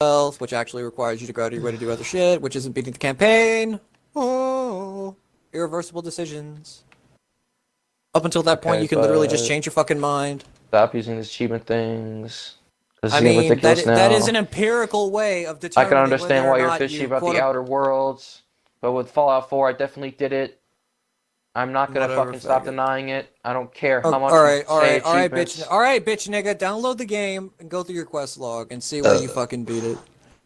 health, which actually requires you to go out of your way to do other shit, which isn't beating the campaign. Oh, irreversible decisions. Up until that point, you can literally just change your fucking mind. Stop using these achievement things. I mean, that is an empirical way of determining. I can understand why you're fishy about the Outer Worlds, but with Fallout 4, I definitely did it. I'm not gonna fucking stop denying it. I don't care how much. All right, bitch, nigga. Download the game and go through your quest log and see where you fucking beat it.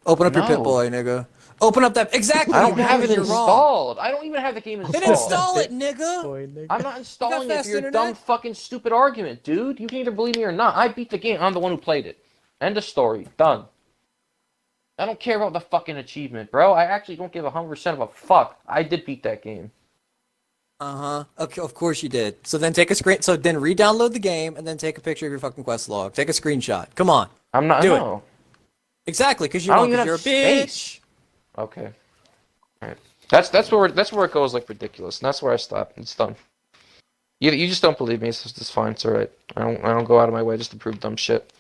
Open up your Pip-Boy, nigga. Open up that exactly. I don't have it installed. I don't even have the game installed. Then install it, nigga. I'm not installing it for your dumb fucking stupid argument, dude. You can either believe me or not. I beat the game. I'm the one who played it. End of story. Done. I don't care about the fucking achievement, bro. I actually don't give 100% of a fuck. I did beat that game. Okay, of course you did. So then take a screen. So then re-download the game and then take a picture of your fucking quest log. Take a screenshot. Come on. I'm not. Do it. Exactly, because you're a bitch. Okay. All right. That's where it goes like ridiculous, and that's where I stop. It's done. You just don't believe me. It's just fine. It's alright. I don't go out of my way just to prove dumb shit.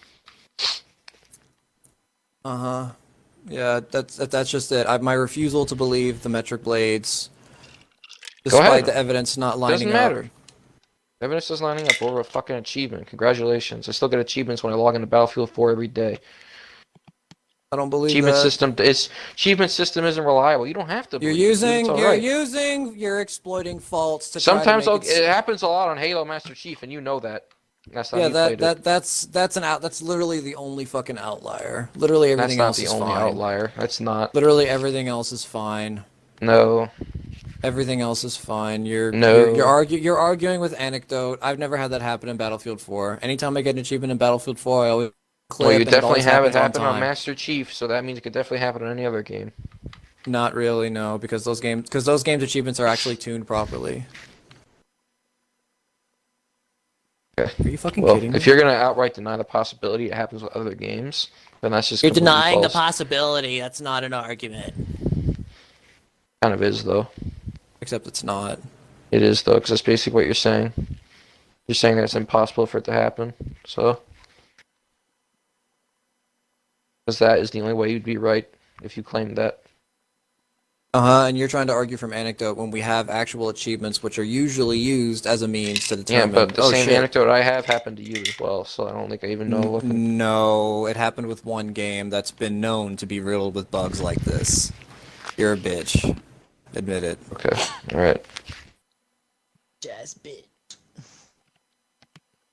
Yeah, that's just it. My refusal to believe the metric blades, despite the evidence not lining up. Doesn't matter. Evidence is lining up over a fucking achievement. Congratulations. I still get achievements when I log into Battlefield 4 every day. I don't believe achievement system isn't reliable. You don't have to. You're exploiting faults to sometimes it happens a lot on Halo Master Chief, and you know that. That's how that's literally the only fucking outlier. Literally everything else is fine. That's not the only outlier. That's not. Literally everything else is fine. No. Everything else is fine. You're arguing with anecdote. I've never had that happen in Battlefield 4. Anytime I get an achievement in Battlefield 4, I always clip. Well, you definitely have it happen on Master Chief, so that means it could definitely happen on any other game. Not really, no, because those games achievements are actually tuned properly. Okay. Are you fucking kidding me? If you're gonna outright deny the possibility it happens with other games, then that's just you're denying the possibility. That's not an argument. Kind of is though. Except it's not. It is though, because that's basically what you're saying. You're saying that it's impossible for it to happen. So, because that is the only way you'd be right if you claimed that. And you're trying to argue from anecdote when we have actual achievements, which are usually used as a means to determine. Yeah, but the same anecdote I have happened to you as well, so I don't think I even know. No, it happened with one game that's been known to be riddled with bugs like this. You're a bitch. Admit it. Okay, alright. Jazz bitch.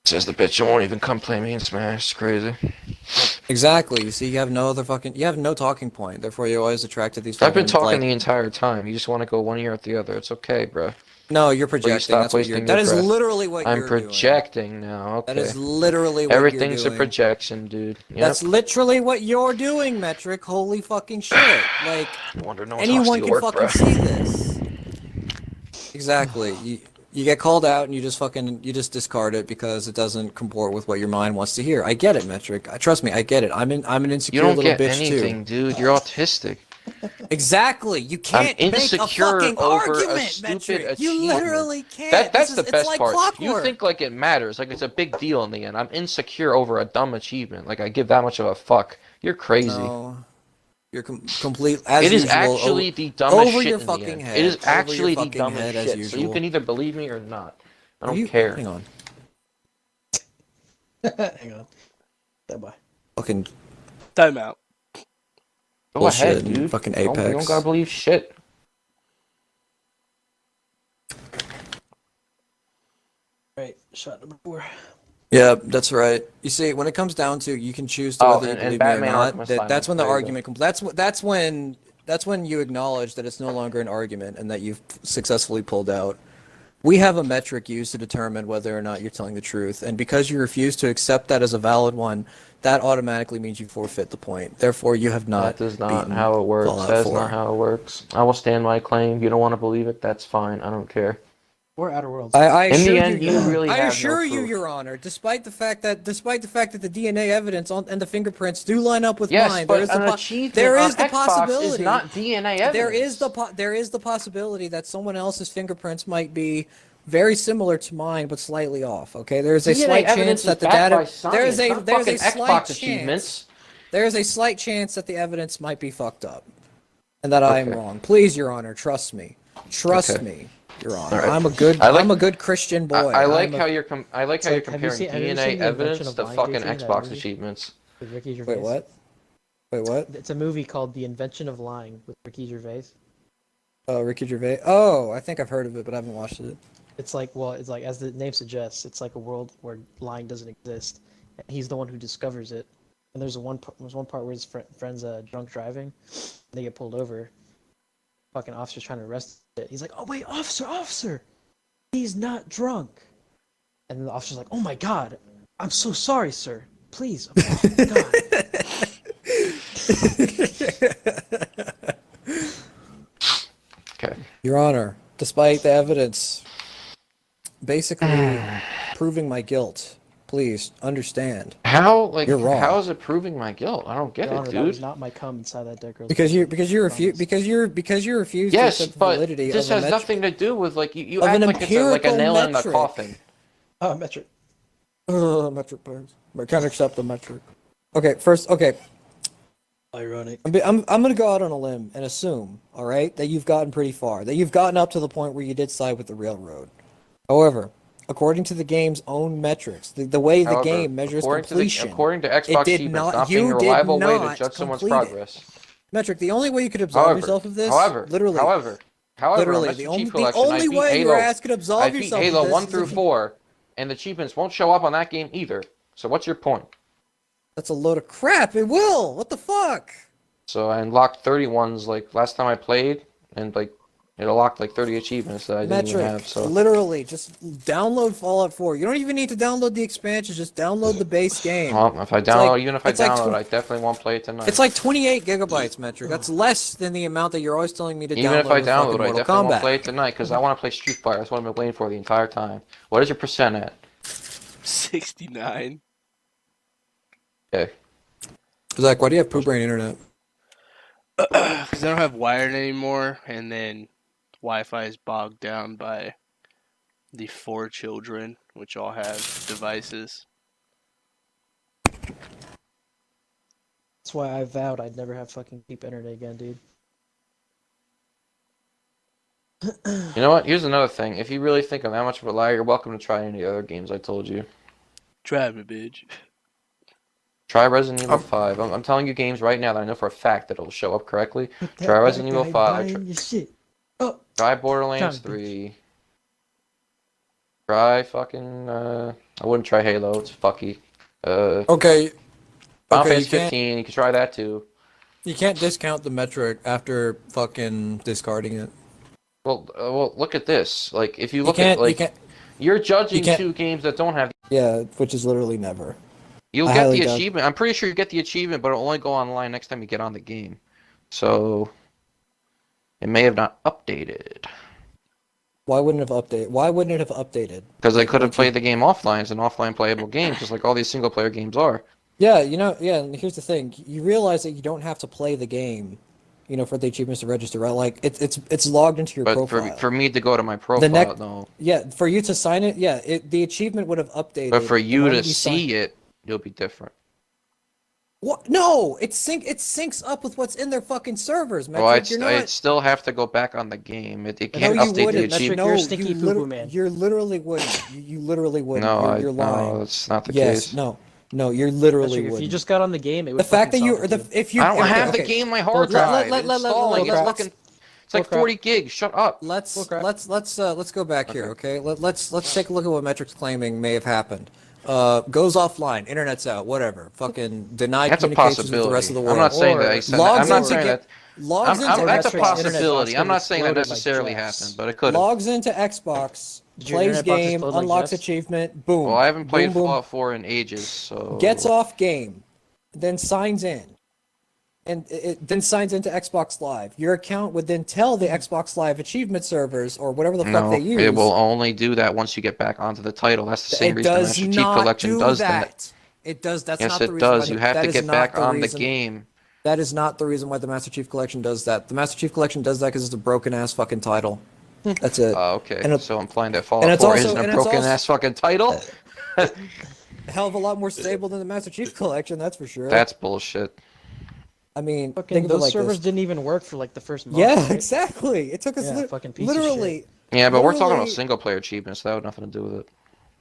Says the bitch won't even come play me in Smash. It's crazy. Exactly. You see, you have no talking point. Therefore, you're always attracted to these. I've been talking the entire time. You just want to go one ear at the other. It's okay, bro. No, you're projecting. That is literally what you're doing. I'm projecting now. Okay. That is literally what you're doing. Everything's a projection, dude. Yep. That's literally what you're doing, Metric. Holy fucking shit! Like anyone can fucking see this. Exactly. You get called out and you just discard it because it doesn't comport with what your mind wants to hear. I get it, Metric. Trust me, I get it. I'm an insecure little bitch too. You don't get anything, dude. You're autistic. Exactly. You can't make a fucking argument, Metric. You literally can't. That's the best part. Clockwork. You think like it matters, like it's a big deal in the end. I'm insecure over a dumb achievement. Like I give that much of a fuck. You're crazy. No. You're complete as It is usual, actually the dumbest shit your in fucking the end. head. It is actually the dumbest head shit. as usual. So you can either believe me or not. I don't care. Hang on. Hang on. Bye. Fucking time out. Go ahead, dude. Fucking Apex. You don't gotta believe shit. Right. Shot number 4. Yeah, that's right. You see, when it comes down to, you can choose to whether you believe me or not. That's when the argument comes. That's when you acknowledge that it's no longer an argument and that you've successfully pulled out. We have a metric used to determine whether or not you're telling the truth, and because you refuse to accept that as a valid one, that automatically means you forfeit the point. Therefore, you have not. That is not how it works. That's not how it works. I will stand my claim. You don't want to believe it. That's fine. I don't care. We're Outer Worlds. I assure you, Your Honor, despite the fact that the DNA evidence and the fingerprints do line up with mine, there is the possibility. Is not DNA evidence. There is the possibility that someone else's fingerprints might be very similar to mine, but slightly off. Okay, there is a slight chance that the data. There is a slight chance. there is a slight chance that the evidence might be fucked up, and that I am wrong. Please, Your Honor, trust me. Trust me, Your Honor. Right. I'm a good Christian boy. I like how you're comparing DNA evidence to fucking Xbox achievements. Wait, what? Wait, what? It's a movie called The Invention of Lying with Ricky Gervais. Oh, Ricky Gervais. Oh, I think I've heard of it, but I haven't watched it. It's like, well, it's like, as the name suggests, it's like a world where lying doesn't exist. And he's the one who discovers it. And there's one part where his friend's drunk driving, and they get pulled over. Fucking officer's trying to arrest it. He's like, "Oh wait, officer, he's not drunk." And then the officer's like, "Oh my god, I'm so sorry, sir. Please, oh my god." Okay. Your Honor, despite the evidence basically proving my guilt, please understand. You're wrong. How is it proving my guilt? I don't get Your it, Honor, dude. That was not my cum inside that dead girl's because you refuse to accept the validity this of has nothing to do with like you of act an like it's like a nail in the metric. coffin. Metric. Metric parts. I can't accept the metric. Okay, first, Ironic. I'm gonna go out on a limb and assume, all right, that you've gotten pretty far, that you've gotten up to the point where you did side with the railroad. However, according to the game's own metrics, the way the game measures completion, according to Xbox Achievements, not being a reliable way to judge someone's progress. Metric, the only way you could absolve yourself of this, literally, the only way your ass could absolve yourself of this Halo 1 through 4, and the achievements won't show up on that game either. So what's your point? That's a load of crap. It will. What the fuck? So I unlocked 30 ones like last time I played, and like it unlocked like 30 achievements that I didn't even have. So literally, just download Fallout 4. You don't even need to download the expansions. Just download the base game. Well, if I download, I definitely won't play it tonight. It's like 28 gigabytes, Metric. That's less than the amount that you're always telling me to download. Even if I download, I definitely won't play it tonight because I want to play Street Fighter. That's what I've been waiting for the entire time. What is your percent at? 69. Okay. Zach, why do you have poop brain internet? Because I don't have wired anymore, and then Wi-Fi is bogged down by the 4 children, which all have devices. That's why I vowed I'd never have fucking cheap internet again, dude. You know what? Here's another thing. If you really think I'm that much of a liar, you're welcome to try any other games I told you. Try me, bitch. Try Resident Evil 5. I'm telling you games right now that I know for a fact that it'll show up correctly. Try Resident Evil 5. Try Borderlands 3. Try fucking, I wouldn't try Halo. It's fucky. Okay. Final Fantasy 15. You can try that too. You can't discount the metric after fucking discarding it. Well, look at this. Like, if you look at, like, you're judging 2 games that don't have... Yeah, which is literally never. You'll get the achievement. I'm pretty sure you get the achievement, but it'll only go online next time you get on the game. So, it may have not updated. Why wouldn't it have updated? Why wouldn't it have updated? Because they could have played the game offline. It's an offline playable game, just like all these single-player games are. Yeah, and here's the thing. You realize that you don't have to play the game, for the achievements to register, right? Like, it's logged into your profile. But for me to go to my profile, no. Yeah, for you to sign it, the achievement would have updated. But for you to see it, it'll be different. What? No, it syncs up with what's in their fucking servers, man. Well, I'd still have to go back on the game. It can't update the achievement. No, you're stinky poo-poo man. You literally wouldn't. You literally wouldn't. No, you're lying. No, that's not the case. case. No, you're literally wouldn't. If you just got on the game, it would. The fact that if you I don't have the game on my hard drive. It's like 40 gigs. Shut up. Let's go back here, okay? Let's take a look at what Metric's claiming may have happened. Goes offline, internet's out, whatever. Fucking denied communications with the rest of the world. I'm not saying that. I'm not saying that. That's a possibility. I'm not saying that necessarily happened, but it could. Logs into Xbox, plays game, unlocks achievement, boom. Well, I haven't played Fallout 4 in ages, so. Gets off game, then signs in. And it then signs into Xbox Live. Your account would then tell the Xbox Live achievement servers or whatever the fuck they use. It will only do that once you get back onto the title. That's the same reason the Master Chief Collection does that. It does. That's yes, not the reason. Yes, it does. You have to get back on the game. That is not the reason why the Master Chief Collection does that. The Master Chief Collection does that because it's a broken ass fucking title. That's it. Okay. So implying that Fallout 4 isn't a broken ass fucking title. a hell of a lot more stable than the Master Chief Collection, that's for sure. That's bullshit. I mean, fucking those servers didn't even work for like the first month. Yeah, right? exactly. It took us literally. Yeah, but we're talking about single player achievements. That would have nothing to do with it.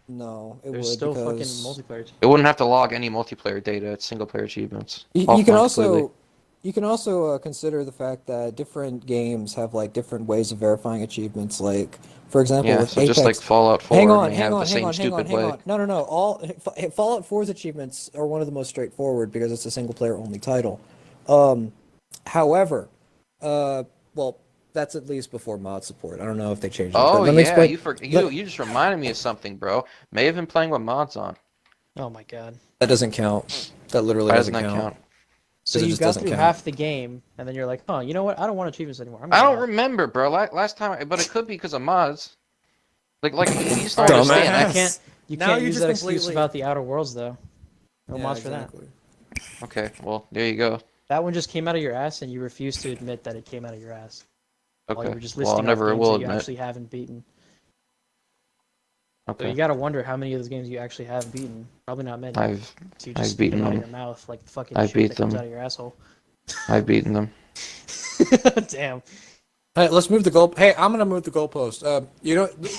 No, it There's would still fucking because multiplayer. It wouldn't have to log any multiplayer data. It's single player achievements. you can also consider the fact that different games have like different ways of verifying achievements. Like, for example, with so Apex, just like Fallout 4, hang on. No. All Fallout 4's achievements are one of the most straightforward because it's a single player only title. However, well, that's at least before mod support. I don't know if they changed it. Oh yeah, you just reminded me of something, bro. May have been playing with mods on. Oh my god. That doesn't count. That literally doesn't count. So you got through half the game, and then you're like, oh, you know what? I don't want achievements anymore. I don't remember, bro. Last time, but it could be because of mods. Like you just don't understand. You can't use that excuse about the Outer Worlds, though. No mods for that. Okay, well, there you go. That one just came out of your ass, and you refuse to admit that it came out of your ass. Okay. While you were just listing off games that you actually haven't beaten. Okay. So you gotta wonder how many of those games you actually have beaten. Probably not many. I've beaten them. Out of your mouth like the fucking shit that comes out of your asshole. I've beaten them. Damn. Hey, let's move the goal. Hey, I'm gonna move the goalpost.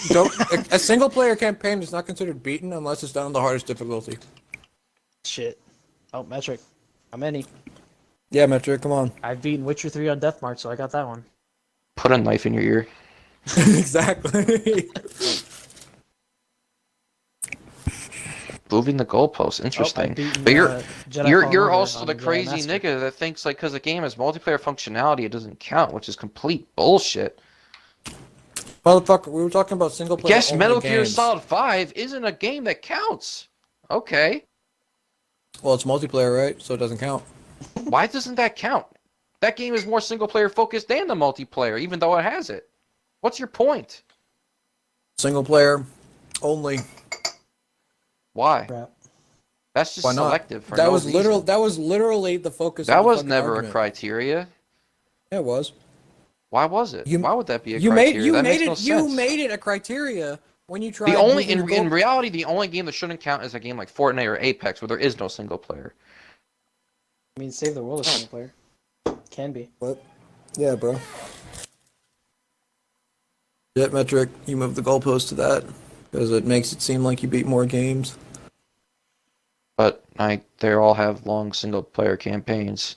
Don't. A single player campaign is not considered beaten unless it's done on the hardest difficulty. Shit. Oh, Metric. How many? Yeah, Metric. Come on. I've beaten Witcher 3 on Death March, so I got that one. Put a knife in your ear. Exactly. Moving the goalposts, interesting. But you're also the crazy nigga that thinks like because a game has multiplayer functionality, it doesn't count, which is complete bullshit. Motherfucker, we were talking about single player. Yes, Metal Gear Solid 5 isn't a game that counts. Okay. Well, it's multiplayer, right? So it doesn't count. Why doesn't that count? That game is more single player focused than the multiplayer, even though it has it. What's your point? Single player only. Why? That's just selective. For that was literally the focus. That was never a criteria. Yeah, it was. Why was it? Why would that be a criteria? You made it a criteria when you tried. In reality, the only game that shouldn't count is a game like Fortnite or Apex, where there is no single player. I mean, Save the World is single player. Can be. What? Yeah, bro. Jet Metric, you move the goalpost to that because it makes it seem like you beat more games. But they all have long single player campaigns.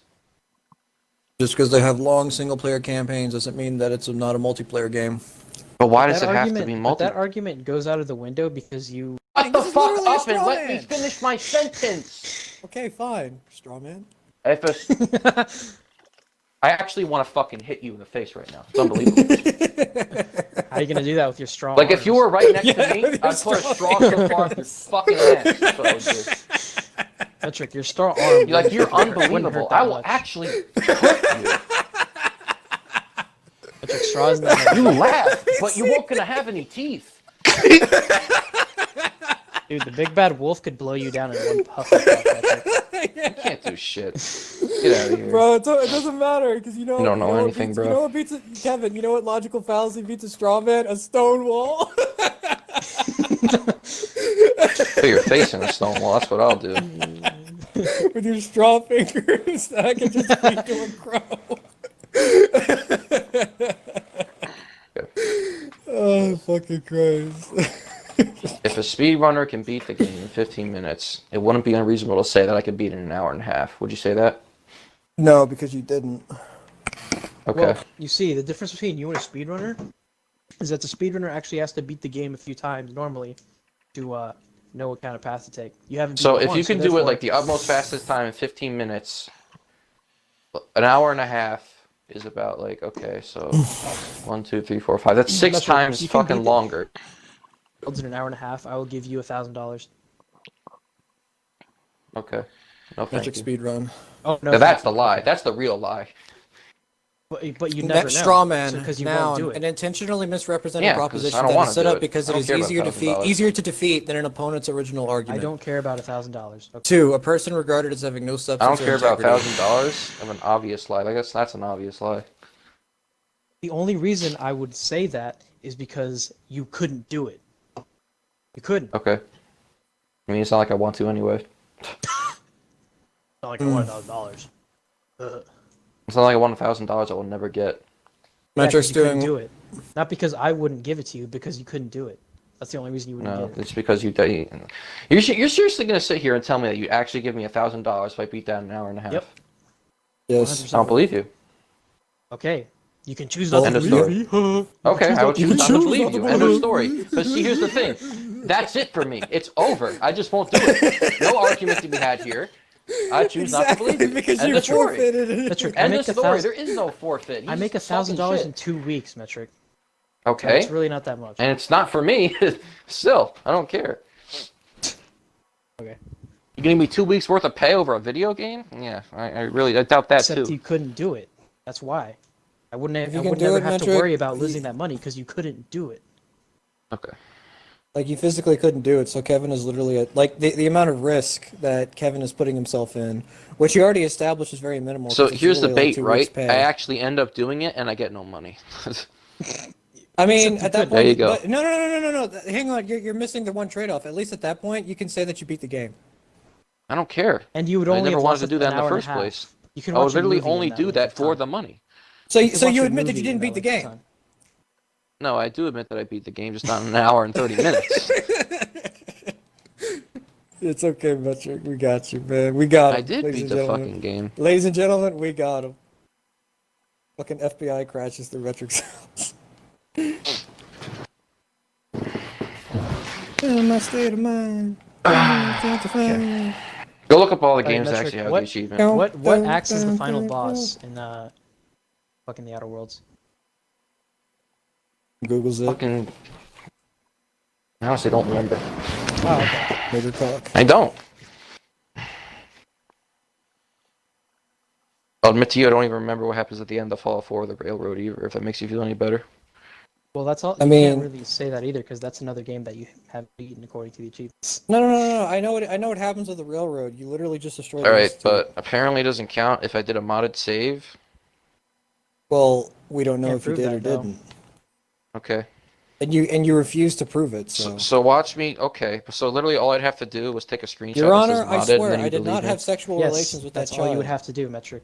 Just because they have long single player campaigns doesn't mean that it's not a multiplayer game. But why does it have to be multi? That argument goes out of the window because you. Shut the fuck up and let me finish my sentence. Okay, fine, strawman. I actually want to fucking hit you in the face right now. It's unbelievable. How are you gonna do that with your straw? Like if you were right next to me, I'd put a straw so far up your fucking ass. Patrick, your straw arm. You're unbelievable. I will actually hurt you. Patrick, straw's not. You laugh, but you won't gonna have any teeth. Dude, the big bad wolf could blow you down in one puff. You can't do shit. Get out of here. Bro, it doesn't matter, because you don't know anything, bro. You know what beats Kevin, you know what logical fallacy beats a straw man? A stone wall. Put your face in a stone wall, that's what I'll do. With your straw fingers, I can just beat to a crow. Oh, fucking Christ. If a speedrunner can beat the game in 15 minutes, it wouldn't be unreasonable to say that I could beat it in an hour and a half. Would you say that? No, because you didn't. Okay. Well, you see, the difference between you and a speedrunner is that the speedrunner actually has to beat the game a few times normally to know what kind of path to take. You haven't. So if you can do it like the utmost fastest time in 15 minutes, an hour and a half is about like, okay, so 1, 2, 3, 4, 5. That's 6 times fucking longer. In an hour and a half, I will give you $1,000. Okay. No, Magic speed run. Oh no, now, that's the lie. That's the real lie. But you never know. Straw man, because you noun, won't do it. An intentionally misrepresented proposition that is set up because it is easier to defeat than an opponent's original argument. I don't care about $1,000. Okay. 2, a person regarded as having no substance. I don't care about $1,000 of an obvious lie. I guess that's an obvious lie. The only reason I would say that is because you couldn't do it. You couldn't. Okay. I mean, it's not like I want to anyway. Not like $1,000. It's not like I want $1,000 I will never get. Metric's you couldn't doing. do it. Not because I wouldn't give it to you, because you couldn't do it. That's the only reason you wouldn't No, get it. it's because you're seriously gonna sit here and tell me that you actually give me $1,000 if I beat that in an hour and a half? Yep. Yes. I don't believe you. Okay. You can choose not Well, to end of believe me. Okay, I would You choose not to choose believe not to you. End of believe. story. But see, here's the thing. That's it for me. It's over. I just won't do it. No argument to be had here. I choose not to believe you. Because End you of story. forfeited. Metric, I End make of a story. thousand. There is no forfeit. I make $1,000 in 2 weeks, Metric. Okay. It's really not that much. And it's not for me. Still, I don't care. Okay. You giving me 2 weeks worth of pay over a video game? Yeah, I doubt that Except too. you couldn't do it. That's why. I wouldn't you I can would do never it, have to Metric, worry about losing that money because you couldn't do it. Okay. Like, you physically couldn't do it, so Kevin is literally like the amount of risk that Kevin is putting himself in, which he already established is very minimal. So 'cause it's here's the literally, bait, like, 2 right? weeks pay. I actually end up doing it and I get no money. I mean, Except you at that could. point, There you go. But no. Hang on, you're missing the one trade-off. At least at that point, you can say that you beat the game. I don't care. And you would I only never have wanted lost to do that in an the hour and a first half. place. You can I would watch a literally movie in only that do length that of for time. the money. So You can you watch a admit that movie you in didn't beat the length of game. time. No, I do admit that I beat the game, just not in an hour and 30 minutes. It's okay, Metric. We got you, man. We got him. I did ladies beat and the gentlemen. fucking game. Ladies and gentlemen, we got him. Fucking FBI crashes through Metric's house. In my state of mind. Okay. Go look up all the Alright, games that Metric, actually have what- the achievement. What acts as the final boss in fucking the Outer Worlds? Google's it. Fucking. I honestly don't remember. Oh, okay. Major cock. I don't. I'll admit to you, I don't even remember what happens at the end of Fallout 4 or the Railroad either, if that makes you feel any better. Well, that's all. I You mean- can't really say that either because that's another game that you have beaten according to the achievements. No. I know what happens with the railroad. You literally just destroy the Alright, institute. but apparently it doesn't count if I did a modded save. Well, we don't know Can't if you prove did or that, though. didn't. Okay. And you refuse to prove it, so. So watch me. Okay. So literally all I'd have to do was take a screenshot Your that Honor, says I modded, and swear, then you I did believe not me. have sexual Yes, relations with that that's child. all you would have to do, Metric.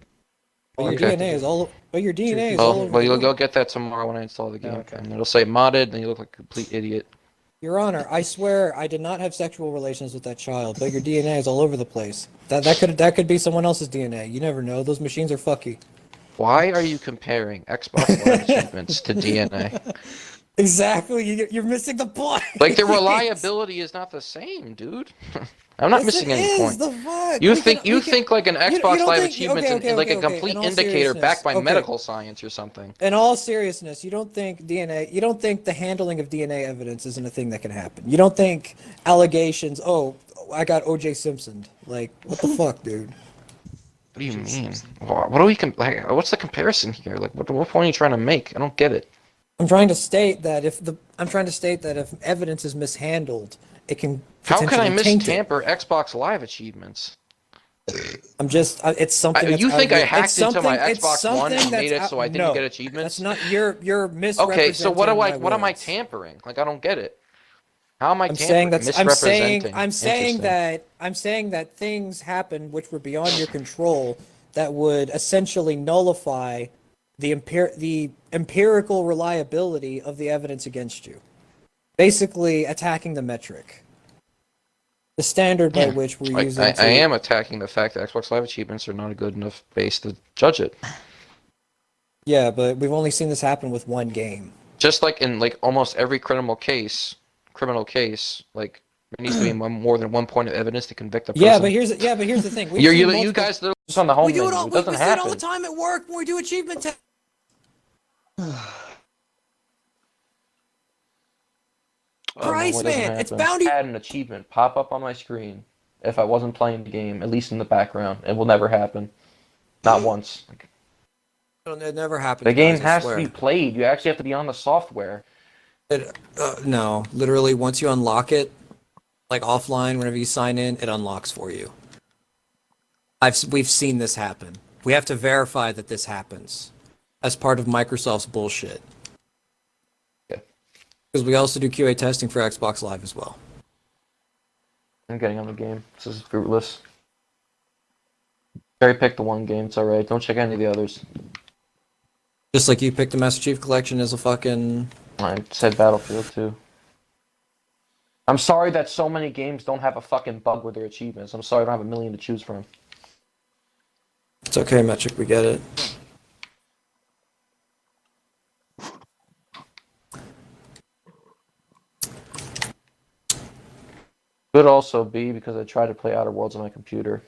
But your Okay. DNA is all. But your DNA is Oh, all Oh, over. well, the you'll book. go get that tomorrow when I install the game. okay. And it'll say modded, and you look like a complete idiot. Your Honor, I swear I did not have sexual relations with that child. But your DNA is all over the place. That could be someone else's DNA. You never know. Those machines are fucky. Why are you comparing Xbox Live achievements to DNA? Exactly. You're missing the point. Like, the reliability is not the same, dude. I'm not Yes, missing it any is, point. the fuck? You We think can- we can- like an you Xbox don't Live think- achievement's okay, like a okay, complete in all indicator seriousness, backed by okay. medical science or something. In all seriousness, you don't think you don't think the handling of DNA evidence isn't a thing that can happen. You don't think allegations, oh, I got O.J. Simpsoned. Like, what the fuck, dude? What do you mean? What do we what's the comparison here? Like, what point are you trying to make? I don't get it. I'm trying to state that if evidence is mishandled, it can How can I potentially taint it. mistamper Xbox Live achievements? It's something. That's You think I it's hacked into my something- it's Xbox One something and made that's it so I didn't no, get achievements? That's not you're misrepresenting. Okay, so what am my I words. tampering? Like, I don't get it. How am I I'm tampering? saying I'm saying Misrepresenting. I'm saying that things happened which were beyond your control that would essentially nullify the empirical reliability of the evidence against you. Basically, attacking the metric, the standard by which we're Like, using. I am attacking the fact that Xbox Live achievements are not a good enough base to judge it. Yeah, but we've only seen this happen with one game. Just like in like almost every criminal case, like there needs to be more than one point of evidence to convict a person. Yeah, but here's the thing. We've you seen you multiple- guys literally just on the home we do it menu. all. It We doesn't see it all the happen. time at work when we do achievement tests. Christ, What doesn't man, it's happen? bounty. I had an achievement pop up on my screen if I wasn't playing the game, at least in the background. It will never happen. Not once. It never happened. The game guys, I has to swear. be played. You actually have to be on the software. No, literally, once you unlock it, like offline, whenever you sign in, it unlocks for you. We've seen this happen. We have to verify that this happens as part of Microsoft's bullshit. Okay. Because we also do QA testing for Xbox Live as well. I'm getting on the game. This is fruitless. Cherry picked the one game. It's alright. Don't check any of the others. Just like you picked the Master Chief Collection as a fucking... I said Battlefield too. I'm sorry that so many games don't have a fucking bug with their achievements. I'm sorry I don't have a million to choose from. It's okay, Metric, we get it. Could also be because I tried to play Outer Worlds on my computer.